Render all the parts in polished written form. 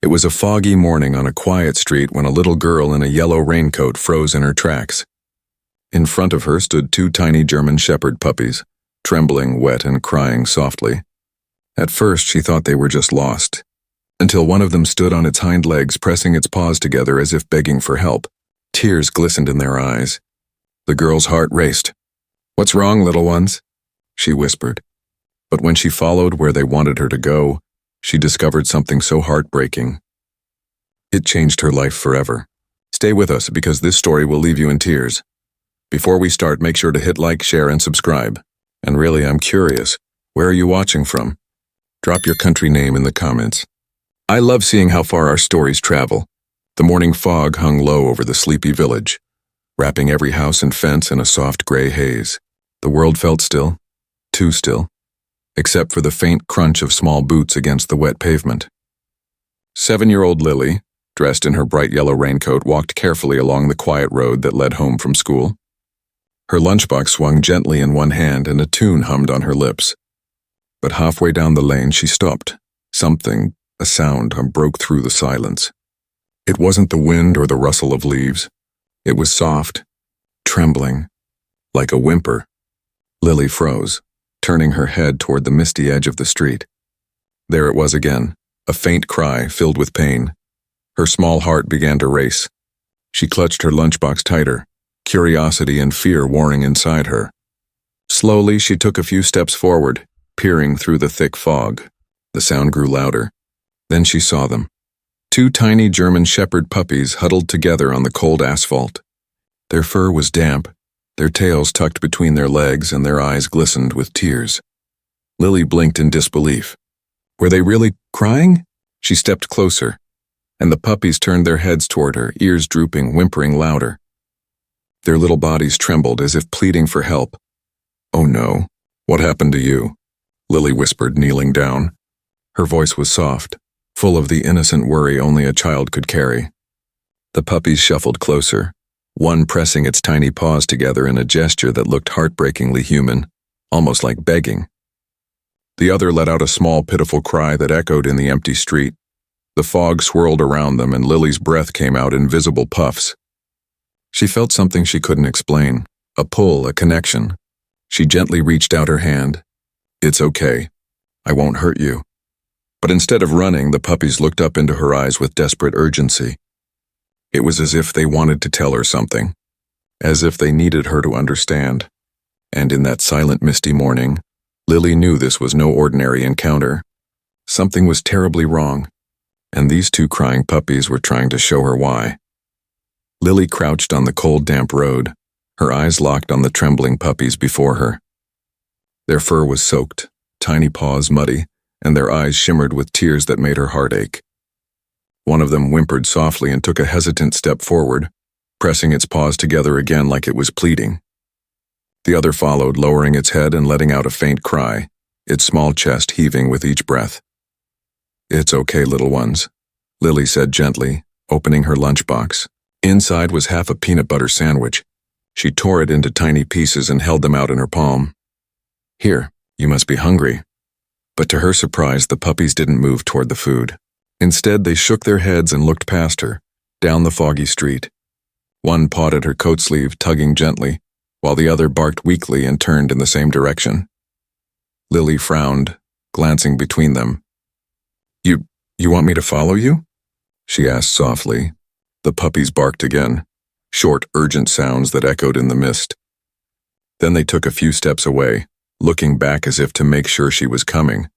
It was a foggy morning on a quiet street when a little girl in a yellow raincoat froze in her tracks. In front of her stood two tiny German shepherd puppies, trembling, wet, and crying softly. At first she thought they were just lost, until one of them stood on its hind legs, pressing its paws together as if begging for help. Tears glistened in their eyes. The girl's heart raced. "What's wrong, little ones?" she whispered. But when she followed where they wanted her to go, she discovered something so heartbreaking. It changed her life forever. Stay with us because this story will leave you in tears. Before we start, make sure to hit like, share, and subscribe. And really, I'm curious, where are you watching from? Drop your country name in the comments. I love seeing how far our stories travel. The morning fog hung low over the sleepy village, wrapping every house and fence in a soft gray haze. The world felt still, too still, except for the faint crunch of small boots against the wet pavement. 7-year-old Lily, dressed in her bright yellow raincoat, walked carefully along the quiet road that led home from school. Her lunchbox swung gently in one hand and a tune hummed on her lips. But halfway down the lane she stopped. Something, a sound, broke through the silence. It wasn't the wind or the rustle of leaves. It was soft, trembling, like a whimper. Lily froze, turning her head toward the misty edge of the street. There it was again, a faint cry filled with pain. Her small heart began to race. She clutched her lunchbox tighter, curiosity and fear warring inside her. Slowly, she took a few steps forward, peering through the thick fog. The sound grew louder. Then she saw them. Two tiny German shepherd puppies huddled together on the cold asphalt. Their fur was damp, their tails tucked between their legs, and their eyes glistened with tears. Lily blinked in disbelief. Were they really crying? She stepped closer, and the puppies turned their heads toward her, ears drooping, whimpering louder. Their little bodies trembled as if pleading for help. "Oh no, what happened to you?" Lily whispered, kneeling down. Her voice was soft, full of the innocent worry only a child could carry. The puppies shuffled closer, one pressing its tiny paws together in a gesture that looked heartbreakingly human, almost like begging. The other let out a small, pitiful cry that echoed in the empty street. The fog swirled around them, and Lily's breath came out in visible puffs. She felt something she couldn't explain, a pull, a connection. She gently reached out her hand. "It's okay. I won't hurt you." But instead of running, the puppies looked up into her eyes with desperate urgency. It was as if they wanted to tell her something, as if they needed her to understand. And in that silent, misty morning, Lily knew this was no ordinary encounter. Something was terribly wrong, and these two crying puppies were trying to show her why. Lily crouched on the cold, damp road, her eyes locked on the trembling puppies before her. Their fur was soaked, tiny paws muddy, and their eyes shimmered with tears that made her heart ache. One of them whimpered softly and took a hesitant step forward, pressing its paws together again like it was pleading. The other followed, lowering its head and letting out a faint cry, its small chest heaving with each breath. "It's okay, little ones," Lily said gently, opening her lunchbox. Inside was half a peanut butter sandwich. She tore it into tiny pieces and held them out in her palm. "Here, you must be hungry." But to her surprise, the puppies didn't move toward the food. Instead, they shook their heads and looked past her, down the foggy street. One pawed at her coat sleeve, tugging gently, while the other barked weakly and turned in the same direction. Lily frowned, glancing between them. You want me to follow you?" she asked softly. The puppies barked again, short, urgent sounds that echoed in the mist. Then they took a few steps away, looking back as if to make sure she was coming.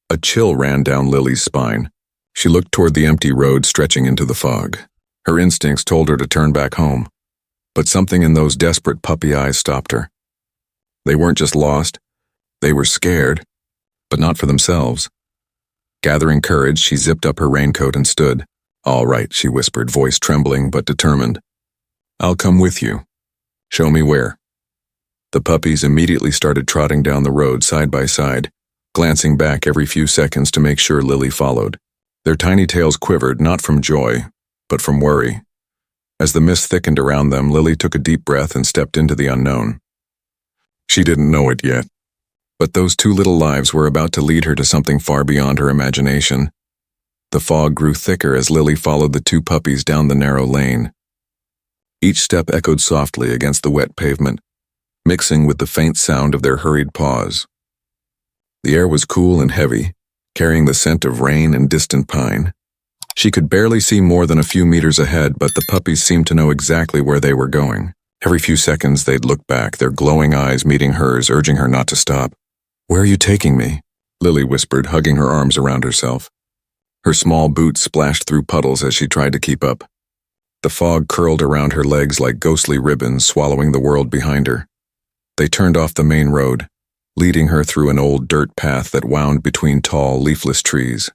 A chill ran down Lily's spine. She looked toward the empty road stretching into the fog. Her instincts told her to turn back home, but something in those desperate puppy eyes stopped her. They weren't just lost, they were scared, but not for themselves. Gathering courage, she zipped up her raincoat and stood. "All right," she whispered, voice trembling but determined. "I'll come with you. Show me where." The puppies immediately started trotting down the road side by side, glancing back every few seconds to make sure Lily followed. Their tiny tails quivered, not from joy, but from worry. As the mist thickened around them, Lily took a deep breath and stepped into the unknown. She didn't know it yet, but those two little lives were about to lead her to something far beyond her imagination. The fog grew thicker as Lily followed the two puppies down the narrow lane. Each step echoed softly against the wet pavement, mixing with the faint sound of their hurried paws. The air was cool and heavy, carrying the scent of rain and distant pine. She could barely see more than a few meters ahead, but the puppies seemed to know exactly where they were going. Every few seconds they'd look back, their glowing eyes meeting hers, urging her not to stop. "Where are you taking me?" Lily whispered, hugging her arms around herself. Her small boots splashed through puddles as she tried to keep up. The fog curled around her legs like ghostly ribbons, swallowing the world behind her. They turned off the main road, leading her through an old dirt path that wound between tall, leafless trees.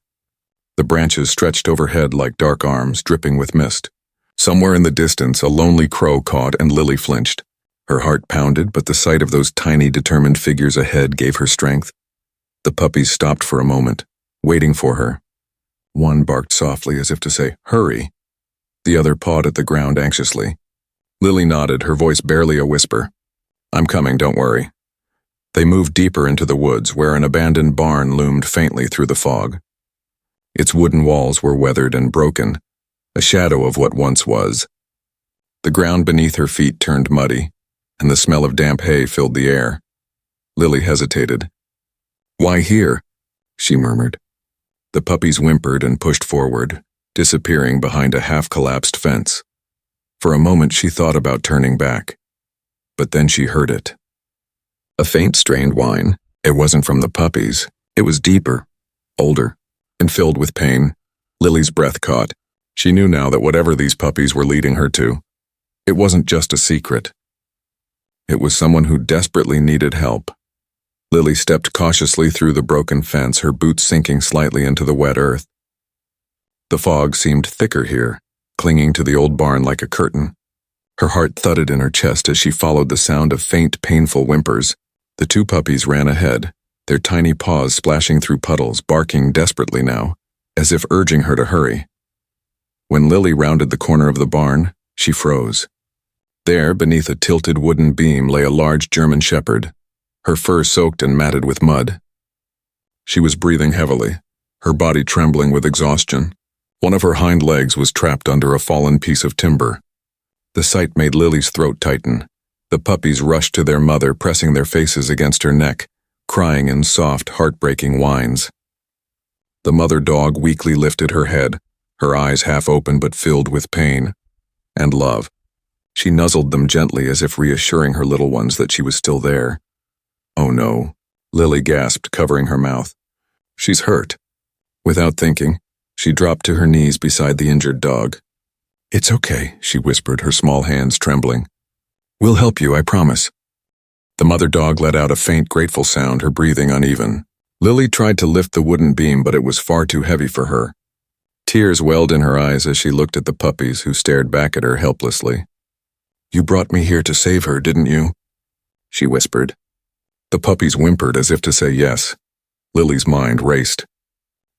The branches stretched overhead like dark arms, dripping with mist. Somewhere in the distance, a lonely crow cawed and Lily flinched. Her heart pounded, but the sight of those tiny, determined figures ahead gave her strength. The puppies stopped for a moment, waiting for her. One barked softly as if to say, "Hurry." The other pawed at the ground anxiously. Lily nodded, her voice barely a whisper. "I'm coming, don't worry." They moved deeper into the woods, where an abandoned barn loomed faintly through the fog. Its wooden walls were weathered and broken, a shadow of what once was. The ground beneath her feet turned muddy, and the smell of damp hay filled the air. Lily hesitated. "Why here?" she murmured. The puppies whimpered and pushed forward, disappearing behind a half-collapsed fence. For a moment she thought about turning back, but then she heard it. A faint, strained whine. It wasn't from the puppies. It was deeper, older, and filled with pain. Lily's breath caught. She knew now that whatever these puppies were leading her to, it wasn't just a secret. It was someone who desperately needed help. Lily stepped cautiously through the broken fence, her boots sinking slightly into the wet earth. The fog seemed thicker here, clinging to the old barn like a curtain. Her heart thudded in her chest as she followed the sound of faint, painful whimpers. The two puppies ran ahead, their tiny paws splashing through puddles, barking desperately now, as if urging her to hurry. When Lily rounded the corner of the barn, she froze. There, beneath a tilted wooden beam, lay a large German shepherd, her fur soaked and matted with mud. She was breathing heavily, her body trembling with exhaustion. One of her hind legs was trapped under a fallen piece of timber. The sight made Lily's throat tighten. The puppies rushed to their mother, pressing their faces against her neck, crying in soft, heartbreaking whines. The mother dog weakly lifted her head, her eyes half open but filled with pain and love. She nuzzled them gently as if reassuring her little ones that she was still there. "Oh no," Lily gasped, covering her mouth. "She's hurt." Without thinking, she dropped to her knees beside the injured dog. "It's okay," she whispered, her small hands trembling. "We'll help you, I promise." The mother dog let out a faint, grateful sound, her breathing uneven. Lily tried to lift the wooden beam, but it was far too heavy for her. Tears welled in her eyes as she looked at the puppies, who stared back at her helplessly. "You brought me here to save her, didn't you?" she whispered. The puppies whimpered as if to say yes. Lily's mind raced.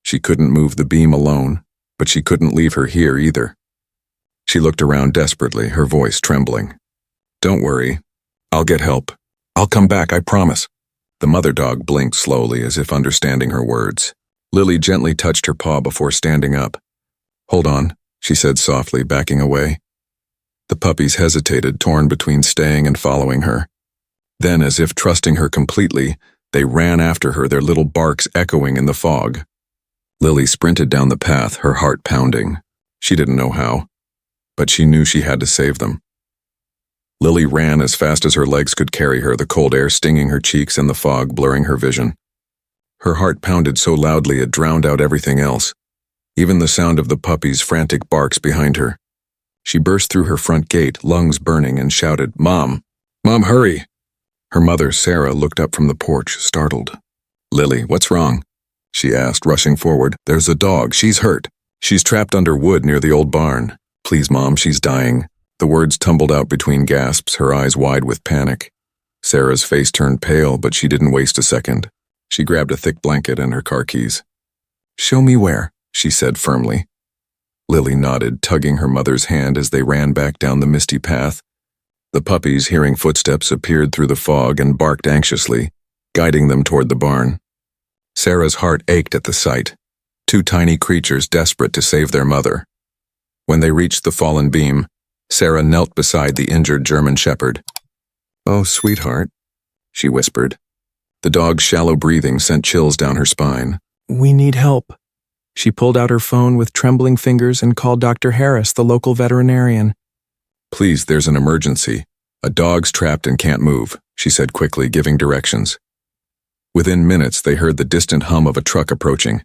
She couldn't move the beam alone, but she couldn't leave her here either. She looked around desperately, her voice trembling. "Don't worry. I'll get help. I'll come back, I promise." The mother dog blinked slowly as if understanding her words. Lily gently touched her paw before standing up. "Hold on," she said softly, backing away. The puppies hesitated, torn between staying and following her. Then, as if trusting her completely, they ran after her, their little barks echoing in the fog. Lily sprinted down the path, her heart pounding. She didn't know how, but she knew she had to save them. Lily ran as fast as her legs could carry her, the cold air stinging her cheeks and the fog blurring her vision. Her heart pounded so loudly it drowned out everything else, even the sound of the puppies' frantic barks behind her. She burst through her front gate, lungs burning, and shouted, "Mom! Mom, hurry!" Her mother, Sarah, looked up from the porch, startled. "Lily, what's wrong?" she asked, rushing forward. "There's a dog. She's hurt. She's trapped under wood near the old barn. Please, Mom, she's dying." The words tumbled out between gasps, her eyes wide with panic. Sarah's face turned pale, but she didn't waste a second. She grabbed a thick blanket and her car keys. "Show me where," she said firmly. Lily nodded, tugging her mother's hand as they ran back down the misty path. The puppies, hearing footsteps, appeared through the fog and barked anxiously, guiding them toward the barn. Sarah's heart ached at the sight. two tiny creatures desperate to save their mother. When they reached the fallen beam, Sarah knelt beside the injured German shepherd. "Oh, sweetheart," she whispered. The dog's shallow breathing sent chills down her spine. "We need help." She pulled out her phone with trembling fingers and called Dr. Harris, the local veterinarian. "Please, there's an emergency. A dog's trapped and can't move," she said quickly, giving directions. Within minutes, they heard the distant hum of a truck approaching.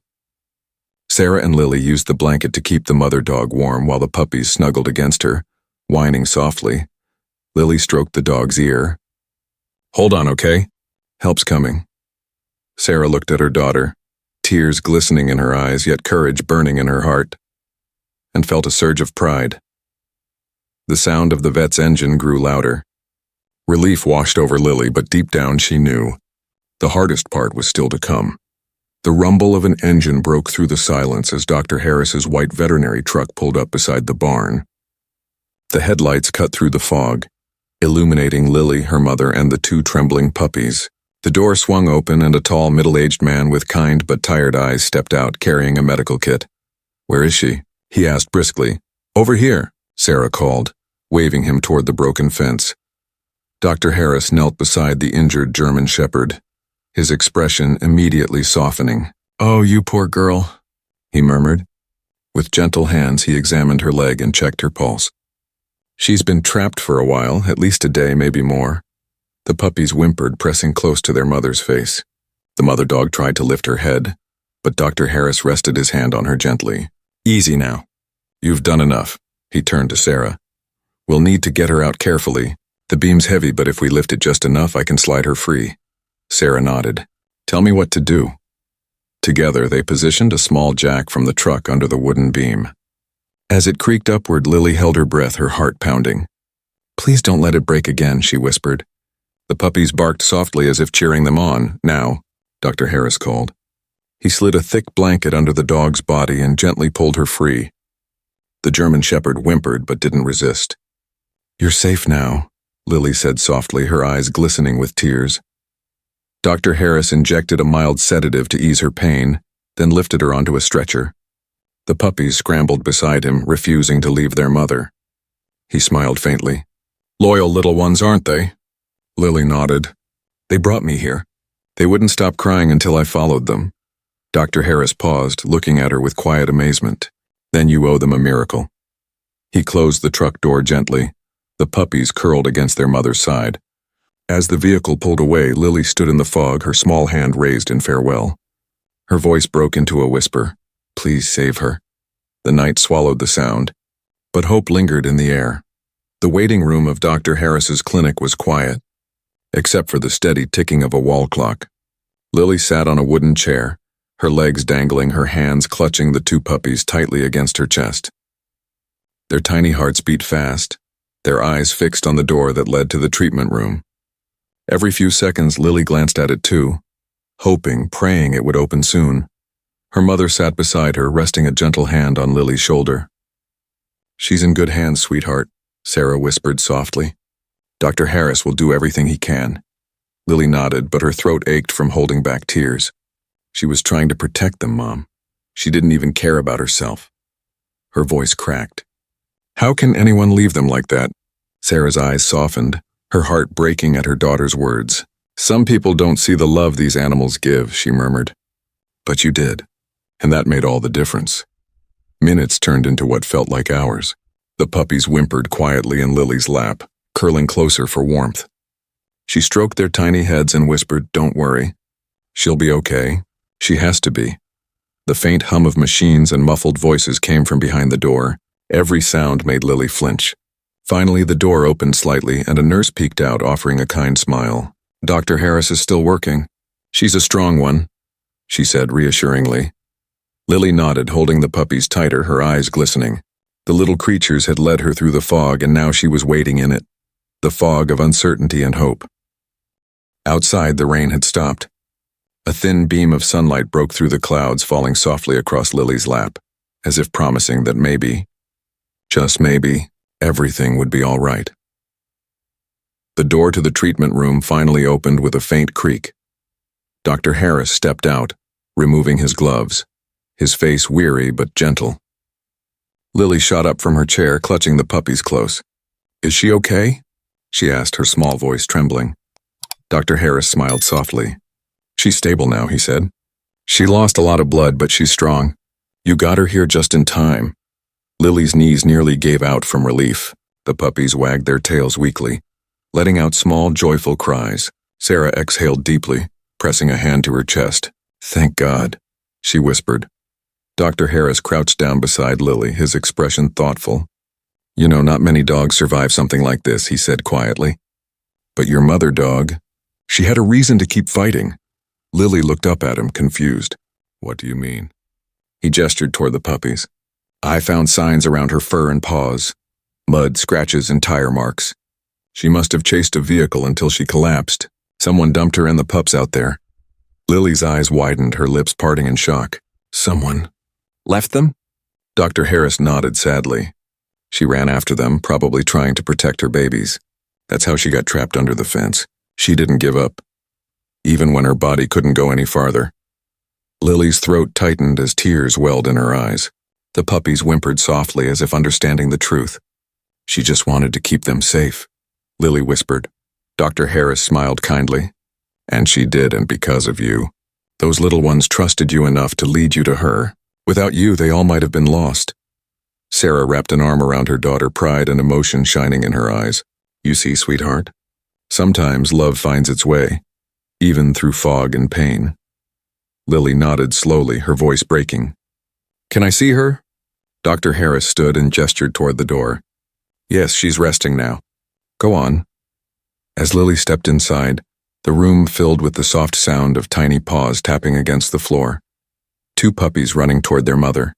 Sarah and Lily used the blanket to keep the mother dog warm while the puppies snuggled against her, whining softly. Lily stroked the dog's ear. "Hold on, okay? Help's coming." Sarah looked at her daughter, tears glistening in her eyes, yet courage burning in her heart, and felt a surge of pride. The sound of the vet's engine grew louder. Relief washed over Lily, but deep down she knew the hardest part was still to come. The rumble of an engine broke through the silence as Dr. Harris's white veterinary truck pulled up beside the barn. The headlights cut through the fog, illuminating Lily, her mother, and the two trembling puppies. The door swung open and a tall, middle-aged man with kind but tired eyes stepped out, carrying a medical kit. "Where is she?" he asked briskly. "Over here," Sarah called, waving him toward the broken fence. Dr. Harris knelt beside the injured German shepherd, his expression immediately softening. "Oh, you poor girl," he murmured. With gentle hands, he examined her leg and checked her pulse. "She's been trapped for a while, at least a day, maybe more." The puppies whimpered, pressing close to their mother's face. The mother dog tried to lift her head, but Dr. Harris rested his hand on her gently. "Easy now. You've done enough." He turned to Sarah. "We'll need to get her out carefully. The beam's heavy, but if we lift it just enough, I can slide her free." Sarah nodded. "Tell me what to do." Together, they positioned a small jack from the truck under the wooden beam. As it creaked upward, Lily held her breath, her heart pounding. "Please don't let it break again," she whispered. The puppies barked softly as if cheering them on. "Now," Dr. Harris called. He slid a thick blanket under the dog's body and gently pulled her free. The German shepherd whimpered but didn't resist. "You're safe now," Lily said softly, her eyes glistening with tears. Dr. Harris injected a mild sedative to ease her pain, then lifted her onto a stretcher. The puppies scrambled beside him, refusing to leave their mother. He smiled faintly. "Loyal little ones, aren't they?" Lily nodded. "They brought me here. They wouldn't stop crying until I followed them." Dr. Harris paused, looking at her with quiet amazement. "Then you owe them a miracle." He closed the truck door gently. The puppies curled against their mother's side. As the vehicle pulled away, Lily stood in the fog, her small hand raised in farewell. Her voice broke into a whisper. "Please save her." The night swallowed the sound, but hope lingered in the air. The waiting room of Dr. Harris's clinic was quiet, except for the steady ticking of a wall clock. Lily sat on a wooden chair, her legs dangling, her hands clutching the two puppies tightly against her chest. Their tiny hearts beat fast, their eyes fixed on the door that led to the treatment room. Every few seconds, Lily glanced at it too, hoping, praying it would open soon. Her mother sat beside her, resting a gentle hand on Lily's shoulder. "She's in good hands, sweetheart," Sarah whispered softly. "Dr. Harris will do everything he can." Lily nodded, but her throat ached from holding back tears. She was trying to protect them, Mom. She didn't even care about herself. Her voice cracked. "How can anyone leave them like that?" Sarah's eyes softened, her heart breaking at her daughter's words. "Some people don't see the love these animals give," she murmured. "But you did, and that made all the difference." Minutes turned into what felt like hours. The puppies whimpered quietly in Lily's lap, curling closer for warmth. She stroked their tiny heads and whispered, "Don't worry. She'll be okay. She has to be." The faint hum of machines and muffled voices came from behind the door. Every sound made Lily flinch. Finally, the door opened slightly and a nurse peeked out, offering a kind smile. "Dr. Harris is still working. She's a strong one," she said reassuringly. Lily nodded, holding the puppies tighter, her eyes glistening. The little creatures had led her through the fog, and now she was wading in it, the fog of uncertainty and hope. Outside, the rain had stopped. A thin beam of sunlight broke through the clouds, falling softly across Lily's lap, as if promising that maybe, just maybe, everything would be all right. The door to the treatment room finally opened with a faint creak. Dr. Harris stepped out, removing his gloves. his face weary but gentle. Lily shot up from her chair, clutching the puppies close. "Is she okay?" she asked, her small voice trembling. Dr. Harris smiled softly. "She's stable now," he said. "She lost a lot of blood, but she's strong. You got her here just in time." Lily's knees nearly gave out from relief. The puppies wagged their tails weakly, letting out small, joyful cries. Sarah exhaled deeply, pressing a hand to her chest. "Thank God," she whispered. Dr. Harris crouched down beside Lily, his expression thoughtful. "You know, not many dogs survive something like this," he said quietly. "But your mother dog, she had a reason to keep fighting." Lily looked up at him, confused. "What do you mean?" He gestured toward the puppies. "I found signs around her fur and paws. Mud, scratches, and tire marks. She must have chased a vehicle until she collapsed. Someone dumped her and the pups out there." Lily's eyes widened, her lips parting in shock. "Someone left them?" Dr. Harris nodded sadly. "She ran after them, probably trying to protect her babies. That's how she got trapped under the fence. She didn't give up, even when her body couldn't go any farther." Lily's throat tightened as tears welled in her eyes. The puppies whimpered softly as if understanding the truth. "She just wanted to keep them safe," Lily whispered. Dr. Harris smiled kindly. "And she did, and because of you. Those little ones trusted you enough to lead you to her. Without you, they all might have been lost." Sarah wrapped an arm around her daughter, pride and emotion shining in her eyes. "You see, sweetheart? Sometimes love finds its way, even through fog and pain." Lily nodded slowly, her voice breaking. "Can I see her?" Dr. Harris stood and gestured toward the door. "Yes, she's resting now. Go on." As Lily stepped inside, the room filled with the soft sound of tiny paws tapping against the floor. 2 puppies running toward their mother,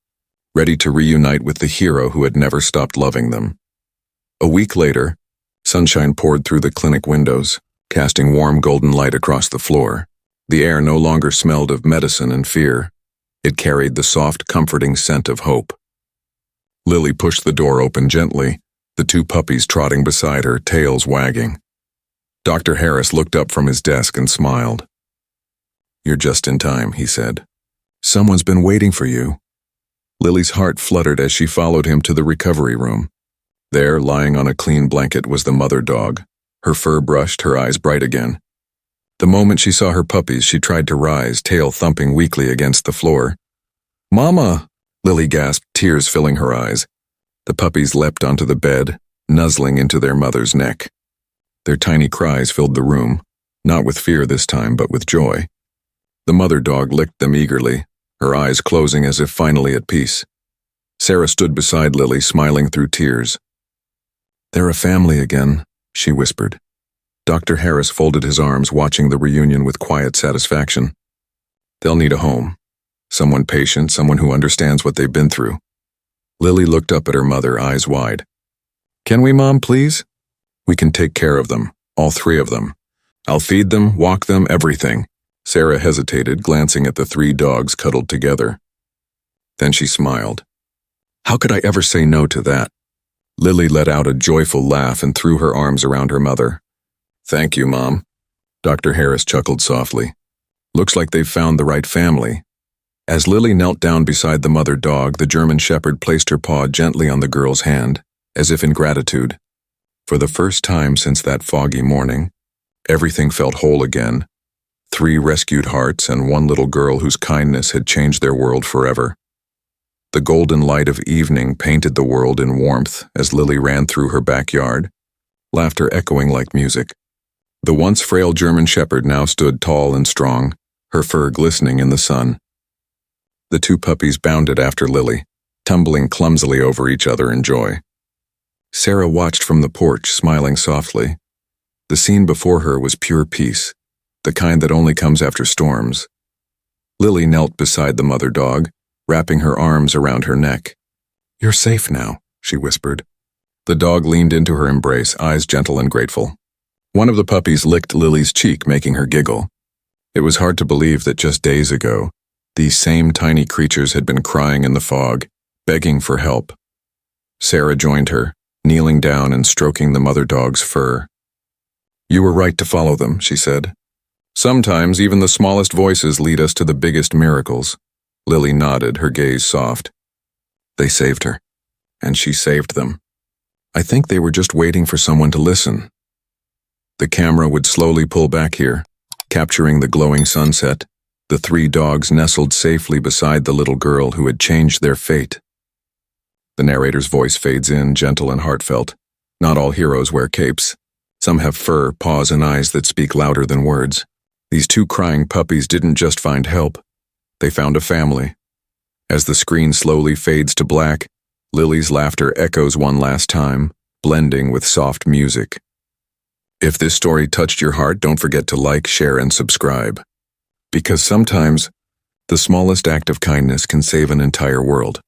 ready to reunite with the hero who had never stopped loving them. A week later, sunshine poured through the clinic windows, casting warm golden light across the floor. The air no longer smelled of medicine and fear. It carried the soft, comforting scent of hope. Lily pushed the door open gently, the 2 puppies trotting beside her, tails wagging. Dr. Harris looked up from his desk and smiled. "You're just in time," he said. "Someone's been waiting for you." Lily's heart fluttered as she followed him to the recovery room. There, lying on a clean blanket, was the mother dog, her fur brushed, her eyes bright again. The moment she saw her puppies, she tried to rise, tail thumping weakly against the floor. "Mama!" Lily gasped, tears filling her eyes. The puppies leapt onto the bed, nuzzling into their mother's neck. Their tiny cries filled the room, not with fear this time, but with joy. The mother dog licked them eagerly, her eyes closing as if finally at peace. Sarah stood beside Lily, smiling through tears. "They're a family again," she whispered. Dr. Harris folded his arms, watching the reunion with quiet satisfaction. "They'll need a home. Someone patient, someone who understands what they've been through." Lily looked up at her mother, eyes wide. "Can we, Mom, please?" "We can take care of them, all 3 of them. I'll feed them, walk them, everything." Sarah hesitated, glancing at the 3 dogs cuddled together. Then she smiled. "How could I ever say no to that?" Lily let out a joyful laugh and threw her arms around her mother. "Thank you, Mom." Dr. Harris chuckled softly. "Looks like they've found the right family." As Lily knelt down beside the mother dog, the German Shepherd placed her paw gently on the girl's hand, as if in gratitude. For the first time since that foggy morning, everything felt whole again. 3 rescued hearts and 1 little girl whose kindness had changed their world forever. The golden light of evening painted the world in warmth as Lily ran through her backyard, laughter echoing like music. The once frail German Shepherd now stood tall and strong, her fur glistening in the sun. The 2 puppies bounded after Lily, tumbling clumsily over each other in joy. Sarah watched from the porch, smiling softly. The scene before her was pure peace, the kind that only comes after storms. Lily knelt beside the mother dog, wrapping her arms around her neck. "You're safe now," she whispered. The dog leaned into her embrace, eyes gentle and grateful. One of the puppies licked Lily's cheek, making her giggle. It was hard to believe that just days ago, these same tiny creatures had been crying in the fog, begging for help. Sarah joined her, kneeling down and stroking the mother dog's fur. "You were right to follow them," she said. "Sometimes even the smallest voices lead us to the biggest miracles." Lily nodded, her gaze soft. They saved her, and she saved them. I think they were just waiting for someone to listen. The camera would slowly pull back here, capturing the glowing sunset, the 3 dogs nestled safely beside the little girl who had changed their fate. The narrator's voice fades in, gentle and heartfelt. Not all heroes wear capes. Some have fur, paws, and eyes that speak louder than words. These 2 crying puppies didn't just find help. They found a family. As the screen slowly fades to black, Lily's laughter echoes one last time, blending with soft music. If this story touched your heart, don't forget to like, share, and subscribe. Because sometimes, the smallest act of kindness can save an entire world.